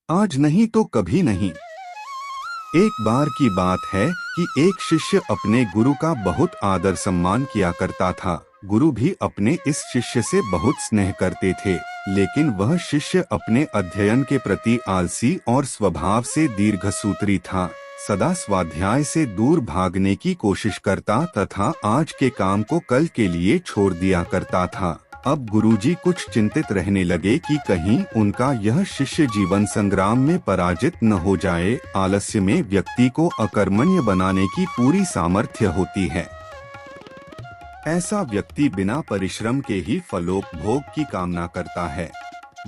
आज नहीं तो कभी नहीं। एक बार की बात है कि एक शिष्य अपने गुरु का बहुत आदर सम्मान किया करता था। गुरु भी अपने इस शिष्य से बहुत स्नेह करते थे, लेकिन वह शिष्य अपने अध्ययन के प्रति आलसी और स्वभाव से दीर्घसूत्री था। सदा स्वाध्याय से दूर भागने की कोशिश करता तथा आज के काम को कल के लिए छोड़ दिया करता था। अब गुरुजी कुछ चिंतित रहने लगे कि कहीं उनका यह शिष्य जीवन संग्राम में पराजित न हो जाए। आलस्य में व्यक्ति को अकर्मण्य बनाने की पूरी सामर्थ्य होती है। ऐसा व्यक्ति बिना परिश्रम के ही फलोपभोग की कामना करता है।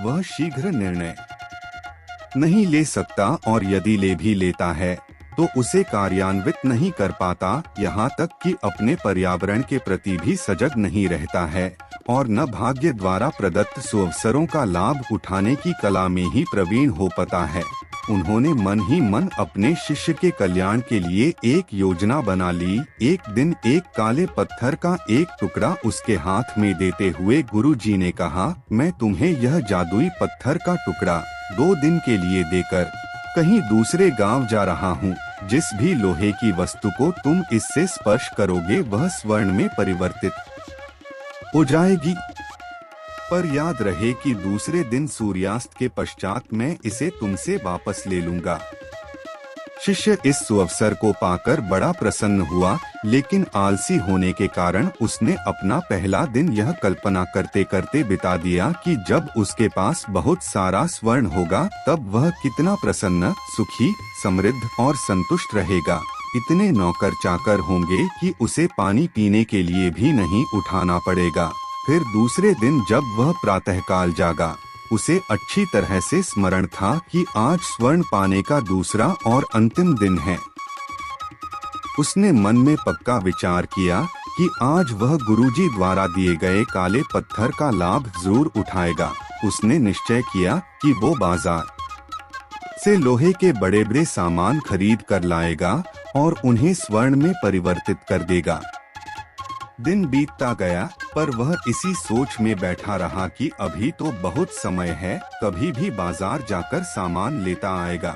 वह शीघ्र निर्णय नहीं ले सकता और यदि ले भी लेता है तो उसे कार्यान्वित नहीं कर पाता। यहाँ तक कि अपने पर्यावरण के प्रति भी सजग नहीं रहता है और न भाग्य द्वारा प्रदत्त सुअवसरों का लाभ उठाने की कला में ही प्रवीण हो पाता है। उन्होंने मन ही मन अपने शिष्य के कल्याण के लिए एक योजना बना ली। एक दिन एक काले पत्थर का एक टुकड़ा उसके हाथ में देते हुए गुरुजी ने कहा, मैं तुम्हें यह जादुई पत्थर का टुकड़ा 2 दिन के लिए देकर कहीं दूसरे गांव जा रहा हूँ। जिस भी लोहे की वस्तु को तुम इससे स्पर्श करोगे वह स्वर्ण में परिवर्तित हो जाएगी। पर याद रहे कि दूसरे दिन सूर्यास्त के पश्चात मैं इसे तुमसे वापस ले लूंगा। शिष्य इस सुअवसर को पाकर बड़ा प्रसन्न हुआ, लेकिन आलसी होने के कारण उसने अपना पहला दिन यह कल्पना करते करते बिता दिया कि जब उसके पास बहुत सारा स्वर्ण होगा तब वह कितना प्रसन्न, सुखी, समृद्ध और संतुष्ट रहेगा। इतने नौकर चाकर होंगे कि उसे पानी पीने के लिए भी नहीं उठाना पड़ेगा। फिर दूसरे दिन जब वह प्रातःकाल जागा, उसे अच्छी तरह से स्मरण था कि आज स्वर्ण पाने का दूसरा और अंतिम दिन है। उसने मन में पक्का विचार किया कि आज वह गुरुजी द्वारा दिए गए काले पत्थर का लाभ जरूर उठाएगा। उसने निश्चय किया कि वो बाजार से लोहे के बड़े बड़े सामान खरीद कर लाएगा और उन्हें स्वर्ण में परिवर्तित कर देगा। दिन बीतता गया, पर वह इसी सोच में बैठा रहा कि अभी तो बहुत समय है, कभी भी बाजार जाकर सामान लेता आएगा।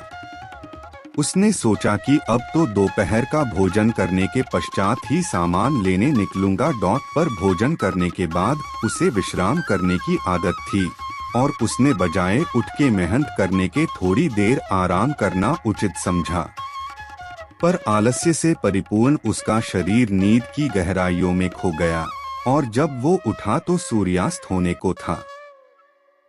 उसने सोचा कि अब तो दोपहर का भोजन करने के पश्चात ही सामान लेने निकलूंगा। पर भोजन करने के बाद उसे विश्राम करने की आदत थी और उसने बजाय उठ के मेहनत करने के थोड़ी देर आराम करना उचित समझा। पर आलस्य से परिपूर्ण उसका शरीर नींद की गहराइयों में खो गया और जब वो उठा तो सूर्यास्त होने को था।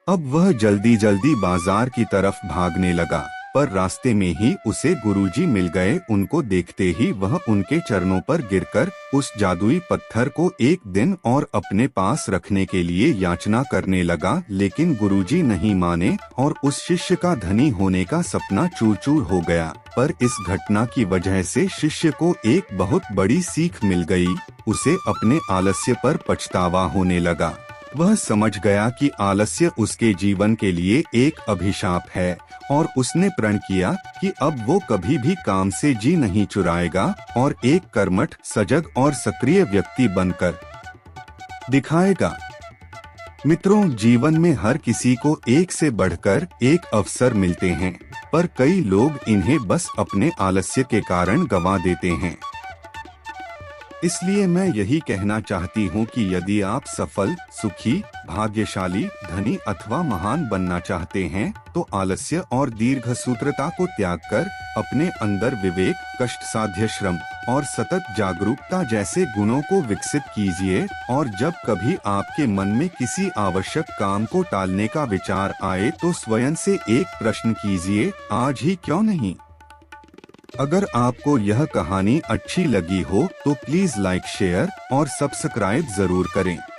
अब वह जल्दी जल्दी बाजार की तरफ भागने लगा, पर रास्ते में ही उसे गुरुजी मिल गए। उनको देखते ही वह उनके चरणों पर गिरकर उस जादुई पत्थर को एक दिन और अपने पास रखने के लिए याचना करने लगा, लेकिन गुरुजी नहीं माने और उस शिष्य का धनी होने का सपना चूर चूर हो गया। पर इस घटना की वजह से शिष्य को एक बहुत बड़ी सीख मिल गई। उसे अपने आलस्य पर पछतावा होने लगा। वह समझ गया कि आलस्य उसके जीवन के लिए एक अभिशाप है और उसने प्रण किया कि अब वो कभी भी काम से जी नहीं चुराएगा और एक कर्मठ, सजग और सक्रिय व्यक्ति बनकर दिखाएगा। मित्रों, जीवन में हर किसी को एक से बढ़कर एक अवसर मिलते हैं, पर कई लोग इन्हें बस अपने आलस्य के कारण गंवा देते हैं। इसलिए मैं यही कहना चाहती हूँ कि यदि आप सफल, सुखी, भाग्यशाली, धनी अथवा महान बनना चाहते हैं तो आलस्य और दीर्घसूत्रता को त्याग कर अपने अंदर विवेक, कष्टसाध्य श्रम और सतत जागरूकता जैसे गुणों को विकसित कीजिए। और जब कभी आपके मन में किसी आवश्यक काम को टालने का विचार आए तो स्वयं से एक प्रश्न कीजिए, आज ही क्यों नहीं। अगर आपको यह कहानी अच्छी लगी हो तो प्लीज लाइक, शेयर और सब्सक्राइब जरूर करें।